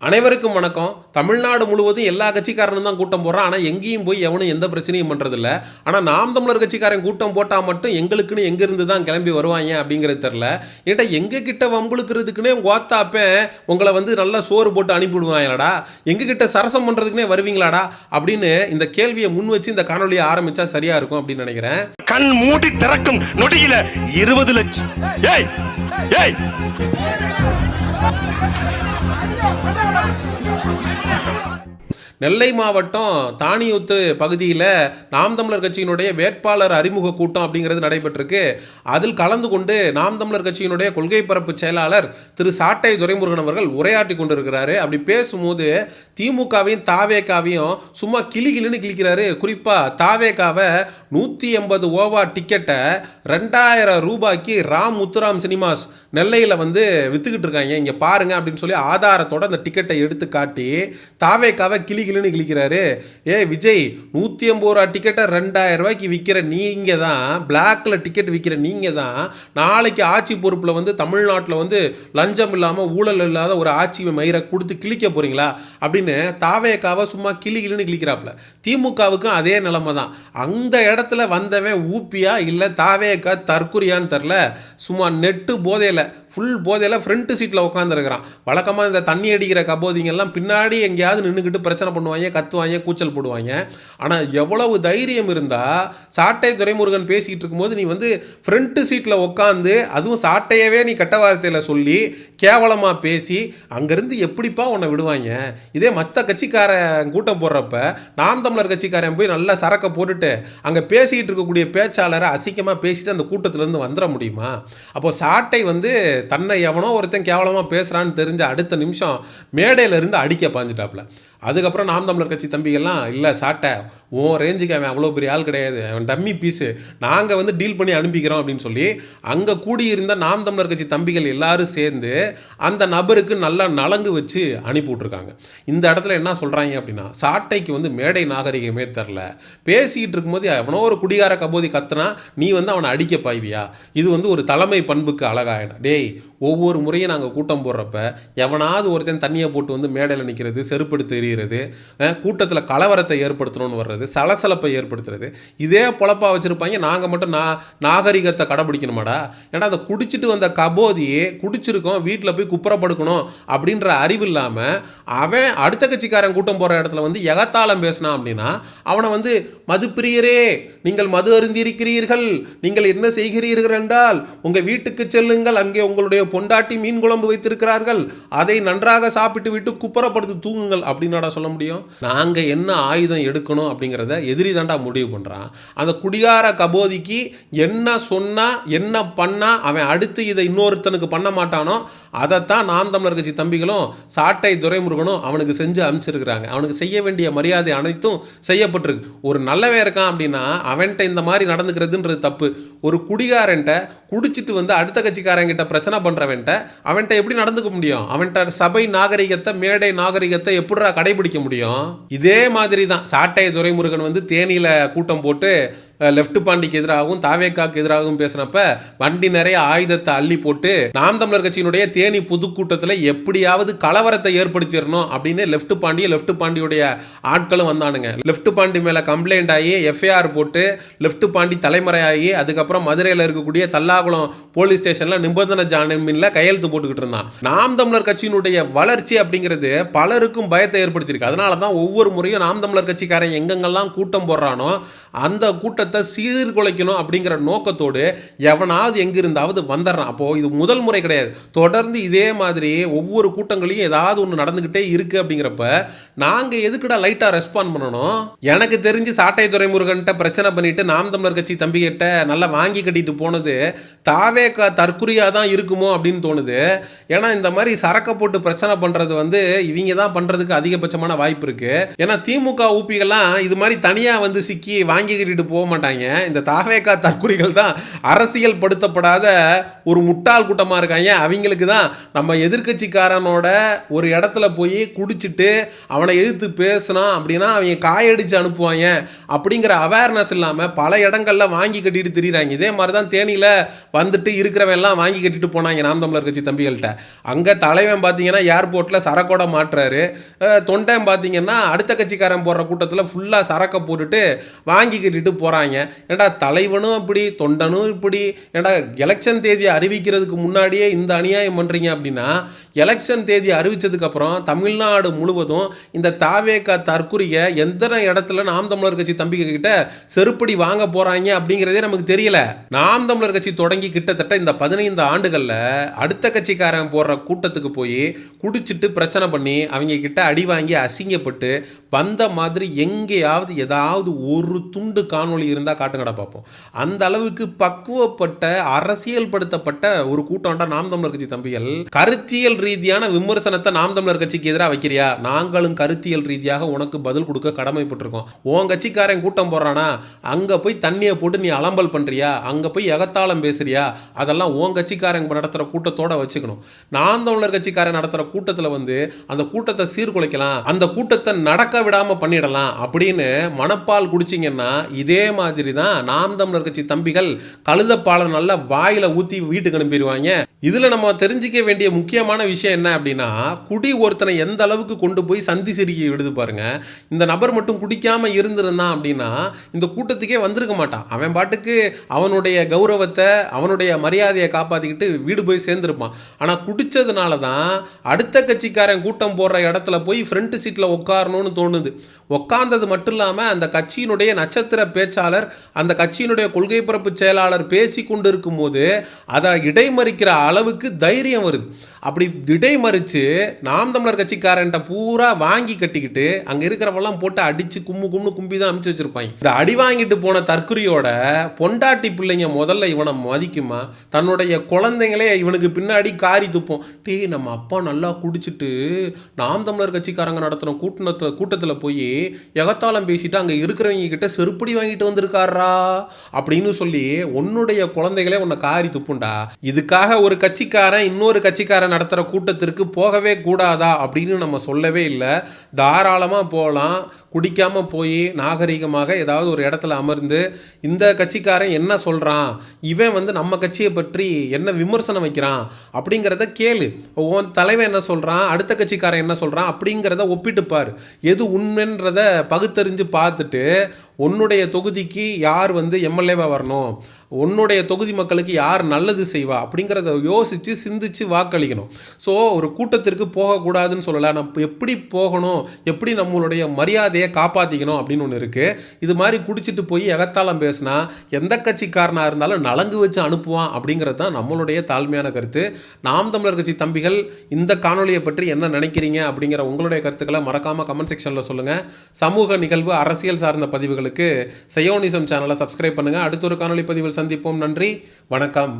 அனைவருக்கும் வணக்கம். தமிழ்நாடு முழுவதும் எல்லா கட்சிக்காரனும் தான் கூட்டம் போடுறான். ஆனால் எங்கேயும் போய் எவனும் எந்த பிரச்சனையும் பண்ணுறதில்ல. ஆனால் நாம் தமிழர் கட்சிக்காரன் கூட்டம் போட்டால் மட்டும் எங்களுக்குன்னு எங்கேருந்து தான் கிளம்பி வருவாங்க அப்படிங்கிறது தெரில. ஏன்டா எங்கள் கிட்ட வம்புழுக்கிறதுக்குன்னே கோத்தாப்பேன் உங்களை நல்லா சோறு போட்டு அனுப்பிவிடுவாங்களாடா, எங்கள் கிட்ட சரசம் பண்ணுறதுக்குனே வருவீங்களாடா அப்படின்னு இந்த கேள்வியை முன் வச்சு இந்த காணொலியை ஆரம்பித்தா சரியாக இருக்கும் அப்படின்னு நினைக்கிறேன். கண் மூடி திறக்கும் நொடியில 20 லட்சம். ஏய் ஏய் நெல்லை மாவட்டம் தானியூத்து பகுதியில் நாம் தமிழர் கட்சியினுடைய வேட்பாளர் அறிமுக கூட்டம் அப்படிங்கிறது நடைபெற்றிருக்கு. அதில் கலந்து கொண்டு நாம் தமிழர் கட்சியினுடைய கொள்கை பரப்பு செயலாளர் திரு சாட்டை துரைமுருகன் அவர்கள் உரையாற்றி கொண்டிருக்கிறாரு. அப்படி பேசும்போது திமுகவையும் தாவேகாவையும் சும்மா கிளின்னு கிளிக்கிறாரு. குறிப்பாக தாவேகாவை 180 ஓவா டிக்கெட்டை 2000 ரூபாய்க்கு ராம் முத்துராம் சினிமாஸ் நெல்லையில் விற்றுக்கிட்டு இருக்காங்க, இங்கே பாருங்க அப்படின்னு சொல்லி ஆதாரத்தோட அந்த டிக்கெட்டை எடுத்து காட்டி தாவேகாவை கிளின்னு கிளிக்கிறாரு. விஜய், 180 ரூபா டிக்கெட்டை 2000 ரூபாய்க்கு விற்கிற நீங்கள் தான், பிளாக்ல டிக்கெட் விற்கிற நீங்கள் தான் நாளைக்கு ஆட்சி பொறுப்பில் தமிழ்நாட்டில் லஞ்சம் இல்லாமல் ஊழல் இல்லாத ஒரு ஆட்சி மயிரை கொடுத்து கிளிக்க போறீங்களா அப்படின்னு தாவேகாவை சும்மா கிளின்னு கிளிக்கிறாப்புல. திமுகவுக்கும் அதே நிலைமை தான். அந்த இடத்துல வந்தவன் ஊப்பியா இல்லை தாவேகா தற்குறியான்னு தெரில, சும்மா நெட்டு போதையில் ஃபுல் போதையில் ஃப்ரண்ட் சீட்டில் உட்காந்துருக்கிறான். வழக்கமாக இந்த தண்ணி அடிக்கிற கபோதிங்கெல்லாம் பின்னாடி எங்கேயாவது நின்றுக்கிட்டு பிரச்சனை பண்ணுவாங்க, கத்துவாங்க, கூச்சல் போடுவாங்க. ஆனால் எவ்வளவு தைரியம் இருந்தால் சாட்டை துரைமுருகன் பேசிக்கிட்டு இருக்கும்போது நீ ஃப்ரண்ட் சீட்டில் உட்காந்து, அதுவும் சாட்டையவே நீ கெட்ட வார்த்தையில் சொல்லி கேவலமாக பேசி அங்கேருந்து எப்படிப்பா உன்னை விடுவாங்க? இதே மற்ற கட்சிக்காரன் கூட்டம் போடுறப்ப நாம் தமிழர் கட்சிக்காரன் போய் நல்லா சரக்கை போட்டுட்டு அங்கே பேசிக்கிட்டு இருக்கக்கூடிய பேச்சாளரை அசிங்கமாக பேசிட்டு அந்த கூட்டத்திலேருந்து வந்துட முடியுமா? அப்போது சாட்டை தன்னை எவனோ ஒருத்தன் கேவலமாக பேசுகிறான்னு தெரிஞ்ச அடுத்த நிமிஷம் மேடையிலேருந்து அடிக்க பாஞ்சிட்டாப்புல. அதுக்கப்புறம் நாம் தமிழர் கட்சி தம்பிகள்லாம் இல்லை சாட்டை உன் ரேஞ்சுக்கு அவன் அவ்வளோ பெரிய ஆள் கிடையாது, அவன் டம்மி பீஸு, நாங்கள் டீல் பண்ணி அனுப்பிக்கிறோம் அப்படின்னு சொல்லி அங்கே கூடியிருந்த நாம் தமிழர் கட்சி தம்பிகள் எல்லாரும் சேர்ந்து அந்த நபருக்கு நல்லா நலங்கு வச்சு அனுப்பி விட்ருக்காங்க. இந்த இடத்துல என்ன சொல்கிறாங்க அப்படின்னா, சாட்டைக்கு மேடை நாகரிகமே தெரில, பேசிக்கிட்டு இருக்கும்போது எவனோ ஒரு குடிகார கபோதி கத்துனா நீ அவனை அடிக்க பாய்வியா? இது ஒரு தலைமை பண்புக்கு அழகாயிடும். டேய், ஒவ்வொரு முறையும் நாங்கள் கூட்டம் போடுறப்ப எவனாவது ஒருத்தன் தண்ணியை போட்டு மேடையில் நிற்கிறது, செருப்படுத்து எறிகிறது, கூட்டத்தில் கலவரத்தை ஏற்படுத்தணும்னு வர்றது, சலசலப்பை ஏற்படுத்துறது, இதே பொழப்பா வச்சுருப்பாங்க. நாங்கள் மட்டும் நாகரிகத்தை கடைபிடிக்கணுமாடா? ஏன்னா அந்த குடிச்சிட்டு வந்த கபோதி குடிச்சிருக்கோம், வீட்டில் போய் குப்புறப்படுக்கணும் அப்படின்ற அறிவு இல்லாமல் அவன் அடுத்த கட்சிக்காரன் கூட்டம் போகிற இடத்துல எகத்தாளம் பேசினான் அப்படின்னா அவனை மதுப்பிரியரே, நீங்கள் மது அருந்திருக்கிறீர்கள், நீங்கள் என்ன செய்கிறீர்கள் என்றால் உங்கள் வீட்டுக்கு செல்லுங்கள், அங்கே உங்களுடைய பொண்டாட்டி மீன் குழம்பு வைத்திருக்கிறார்கள், அதை நன்றாக சாப்பிட்டு விட்டு குப்புறப்படுத்தி தூங்குங்கள் அப்படின்னாடா சொல்ல முடியும்? நாங்கள் என்ன ஆயுதம் எடுக்கணும் அப்படிங்கிறத எதிரி தாண்டா முடிவு பண்ணுறான். அந்த குடிகார கபோதிக்கு என்ன சொன்னால் என்ன பண்ணால் அவன் அடுத்து இதை இன்னொருத்தனுக்கு பண்ண மாட்டானோ அதைத்தான் நாம் தமிழர் கட்சி தம்பிகளும் சாட்டை துரைமுருகனும் அவனுக்கு செஞ்சு அனுப்பிச்சிருக்கிறாங்க. அவனுக்கு செய்ய வேண்டிய மரியாதை அனைத்தும் செய்யப்பட்டிருக்கு. ஒரு நல்லவே இருக்கான் அப்படின்னா அவன்கிட்ட இந்த மாதிரி நடந்துக்கிறதுன்றது தப்பு. ஒரு குடிகாரன்ட்ட குடிச்சிட்டு அடுத்த கட்சிக்காரங்கிட்ட பிரச்சனை பண்ணுறவன்ட்ட அவன்கிட்ட எப்படி நடந்துக்க முடியும்? அவன்கிட்ட சபை நாகரிகத்தை, மேடை நாகரிகத்தை எப்படிடா கடைபிடிக்க முடியும்? இதே மாதிரி தான் சாட்டை துரைமுருகன் தேனியில் கூட்டம் போட்டு லெஃப்ட் பாண்டிக்கு எதிராகவும் தாவேக்காக்கு எதிராகவும் பேசினப்ப வண்டி நிறைய ஆயுதத்தை அள்ளி போட்டு நாம் தமிழர் கட்சியினுடைய தேனி பொதுக்கூட்டத்தில் எப்படியாவது கலவரத்தை ஏற்படுத்திடணும் அப்படின்னு லெஃப்ட் பாண்டியுடைய ஆட்களும் வந்தானுங்க. லெஃப்ட் பாண்டி மேலே கம்ப்ளைண்ட் ஆகி எஃப்ஐஆர் போட்டு லெஃப்ட் பாண்டி தலைமறையாகி அதுக்கப்புறம் மதுரையில் இருக்கக்கூடிய தல்லாகுளம் போலீஸ் ஸ்டேஷனில் நிபந்தனை ஜாமீனில் கையெழுத்து போட்டுக்கிட்டு இருந்தான். நாம் தமிழர் கட்சியினுடைய வளர்ச்சி அப்படிங்கிறது பலருக்கும் பயத்தை ஏற்படுத்தியிருக்கு. அதனால தான் ஒவ்வொரு முறையும் நாம் தமிழர் கட்சிக்காரன் எங்கெங்கெல்லாம் கூட்டம் போடுறானோ அந்த கூட்டத்தை சீர்குலைக்கணும் அப்படிங்கிற நோக்கத்தோடு எவனாவது எங்கிருந்தாவது வந்துடுறான். அப்போது இது முதல் முறை கிடையாது. தொடர்ந்து இதே மாதிரி ஒவ்வொரு கூட்டங்களையும் ஏதாவது ஒன்று நடந்துக்கிட்டே இருக்குது. அப்படிங்கிறப்ப நாங்கள் எதுக்குடா லைட்டாக ரெஸ்பாண்ட் பண்ணணும்? எனக்கு தெரிஞ்சு சாட்டை துரைமுருகன்ட்ட பிரச்சனை பண்ணிட்டு நாம் தமிழர் கட்சி தம்பிகிட்ட நல்லா வாங்கி கட்டிட்டு போனது தாவேகா தற்குறியாக தான் இருக்குமோ அப்படின்னு தோணுது. ஏன்னா இந்த மாதிரி சரக்கை போட்டு பிரச்சனை பண்ணுறது இவங்க தான் பண்ணுறதுக்கு அதிகபட்சமான வாய்ப்பு இருக்குது. ஏன்னா திமுக ஊப்பிகள்லாம் இது மாதிரி தனியாக சிக்கி வாங்கி கட்டிட்டு போக மாட்டாங்க. இந்த தாவேகா தற்குறிகள் தான் அரசியல் படுத்தப்படாத ஒரு முட்டாள் கூட்டமாக இருக்காங்க. அவங்களுக்கு தான் நம்ம எதிர்க்கட்சிக்காரனோட ஒரு இடத்துல போய் குடிச்சிட்டு அவனை எதிர்த்து பேசினா அப்படின்னா அவங்க காயடிச்சு அனுப்புவாங்க அப்படிங்கிற அவேர்னஸ் இல்லாமல் பல இடங்கள்ல வாங்கி கட்டிட்டு திரியிறாங்க. இதே மாதிரி தான் தேனியில் வந்துட்டு இருக்கிறவன் எல்லாம் வாங்கி கட்டிட்டு போனாங்க நாம் தமிழர் கட்சி தம்பிகள்கிட்ட. அங்கே தலைவன் பார்த்தீங்கன்னா ஏர்போர்ட்டில் சரக்கோட மாட்டுறாரு, தொண்டன் பார்த்தீங்கன்னா அடுத்த கட்சிக்காரன் போடுற கூட்டத்தில் ஃபுல்லாக சரக்கை போட்டுட்டு வாங்கி கட்டிட்டு போகிறாங்க. ஏண்டா தலைவனும் இப்படி தொண்டனும் இப்படி, ஏண்டா எலெக்ஷன் தேதியை அறிவிக்கிறதுக்கு முன்னாடியே இந்த அநியாயம் பண்ணுறீங்க அப்படின்னா எலெக்ஷன் தேதி அறிவித்ததுக்கப்புறம் தமிழ்நாடு முழுவதும் இந்த தாவேகா தற்குறிய எத்தனை இடத்துல நாம் தமிழர் கட்சி தம்பிங்க கிட்ட செருப்படி வாங்க போகிறாங்க அப்படிங்கிறதே நமக்கு தெரியல. நாம் தமிழர் கட்சி தொடங்கி கிட்டத்தட்ட இந்த 15 ஆண்டுகளில் அடுத்த கட்சிக்காரன் போடுற கூட்டத்துக்கு போய் குடிச்சிட்டு பிரச்சனை பண்ணி அவங்க கிட்ட அடி வாங்கி அசிங்கப்பட்டு வந்த மாதிரி எங்கேயாவது ஏதாவது ஒரு துண்டு காணொளி இருந்தால் காட்டுங்கடா பார்ப்போம். அந்த அளவுக்கு பக்குவப்பட்ட அரசியல் படுத்தப்பட்ட ஒரு கூட்டம்டா நாம் தமிழர் கட்சி தம்பிகள். கருத்தியல் ரீதியான விமர்சனத்தை நாம் தமிழர் கட்சிக்கு எதிராக வைக்கிறியா, நாங்களும் கருத்தியல் ரீதியாக உனக்கு பதில் கொடுக்க கடமைப்பட்டிருக்கோம். உன் கட்சிக்காரன் கூட்டம் போடுறானா அங்கே போய் தண்ணியை போட்டு நீ அலம்பல் பண்ணுறியா, அங்கே போய் எகத்தாளம் பேசுறியா, அதெல்லாம் உன் கட்சிக்காரன் நடத்துகிற கூட்டத்தோட வச்சுக்கணும். நாம் தமிழர் கட்சிக்காரன் நடத்துகிற கூட்டத்தில் வந்து அந்த கூட்டத்தை சீர்குலைக்கலாம், அந்த கூட்டத்தை நடக்க விடாமல் பண்ணிடலாம் அப்படின்னு மனப்பால் குடிச்சிங்கன்னா இதே மாதிரி தான் நாம் தமிழர் கட்சி தம்பிகள் கழுதப்பாலை நல்லா வாயில ஊற்றி வீட்டுக்கு அனுப்பிடுவாங்க. இதில் நம்ம தெரிஞ்சிக்க வேண்டிய முக்கியமான விஷயம் என்ன அப்படின்னா, குடி ஒருத்தனை எந்த அளவுக்கு கொண்டு போய் சந்தி சிரிக்கி விடுது பாருங்க. இந்த நபர் மட்டும் குடிக்காம இருந்திருந்தான் அப்படின்னா இந்த கூட்டத்துக்கே வந்திருக்க மாட்டான். அவன் பாட்டுக்கு அவனுடைய கௌரவத்தை அவனுடைய மரியாதையை காப்பாற்றிக்கிட்டு வீடு போய் சேர்ந்துருப்பான். ஆனால் குடித்ததுனால தான் அடுத்த கட்சிக்காரன் கூட்டம் போடுற இடத்துல போய் ஃப்ரண்ட் சீட்டில் உட்காரணும்னு தோணுது. உட்கார்ந்தது மட்டும் இல்லாமல் அந்த கட்சியினுடைய நட்சத்திர பேச்சாளர், அந்த கட்சியினுடைய கொள்கை பரப்பு செயலாளர் பேசி கொண்டு இருக்கும்போது அதை இடைமறிக்கிற அளவுக்கு தைரியம் வருது. அப்படி இடைமறித்து நாம் தமிழர் கட்சிக்காரன்ட்ட பூரா வாங்கி கட்டிக்கிட்டு அங்கே இருக்கிறவெல்லாம் போட்டு அடித்து கும்மு கும்பி தான் அமுச்சு வச்சுருப்பாங்க. இந்த அடி வாங்கிட்டு போன தற்குறியோட பொண்டாட்டி பிள்ளைங்க முதல்ல இவனை மதிக்குமா? தன்னுடைய குழந்தைங்களே இவனுக்கு பின்னாடி காரி துப்போம். டே நம்ம அப்பா நல்லா குடிச்சிட்டு நாம் தமிழர் கட்சிக்காரங்க நடத்துகிற கூட்டத்தில் போய் எகத்தாளம் பேசிட்டு அங்கே இருக்கிறவங்க கிட்ட செருப்படி வாங்கிட்டு வந்திருக்காரா அப்படின்னு சொல்லி உன்னுடைய குழந்தைகளே உன்னை காரி துப்புண்டா. இதுக்காக ஒரு கட்சிக்காரன் இன்னொரு கட்சிக்காரன் நடத்துகிற கூட்டத்திற்கு போகவே கூடாதா அப்படின்னு நம்ம சொல்லவே இல்லை. தாராளமாக போகலாம். குடிக்காமல் போய் நாகரிகமாக ஏதாவது ஒரு இடத்துல அமர்ந்து இந்த கட்சிக்காரன் என்ன சொல்கிறான், இவன் வந்து நம்ம கட்சியை பற்றி என்ன விமர்சனம் வைக்கிறான் அப்படிங்கிறத கேளு. உன் தலைவன் என்ன சொல்கிறான், அடுத்த கட்சிக்காரன் என்ன சொல்கிறான் அப்படிங்கிறத ஒப்பிட்டுப்பார். எது உண்மைன்றத பகுத்தறிஞ்சு பார்த்துட்டு உன்னுடைய தொகுதிக்கு யார் வந்து எம்எல்ஏவாக வரணும், உன்னுடைய தொகுதி மக்களுக்கு யார் நல்லது செய்வா அப்படிங்கிறத யோசித்து சிந்திச்சு வாக்களிக்கணும். ஸோ ஒரு கூட்டத்திற்கு போகக்கூடாதுன்னு சொல்லலை, நம்ம எப்படி போகணும், எப்படி நம்மளுடைய மரியாதையை காப்பாற்றிக்கணும் அப்படின்னு ஒன்று இருக்குது. இது மாதிரி குடிச்சிட்டு போய் எகத்தாளம் பேசினா எந்த கட்சிக்காரனாக இருந்தாலும் நலங்கு வச்சு அனுப்புவான் அப்படிங்கிறது தான் நம்மளுடைய தாழ்மையான கருத்து. நாம் தமிழர் கட்சி தம்பிகள் இந்த காணொலியை பற்றி என்ன நினைக்கிறீங்க அப்படிங்கிற உங்களுடைய கருத்துக்களை மறக்காமல் கமெண்ட் செக்ஷனில் சொல்லுங்கள். சமூக நிகழ்வு அரசியல் சார்ந்த பதிவுகளுக்கு சயோனிசம் சேனலை சப்ஸ்கிரைப் பண்ணுங்கள். அடுத்த ஒரு காணொலி பதிவில் சந்திப்போம். நன்றி, வணக்கம்.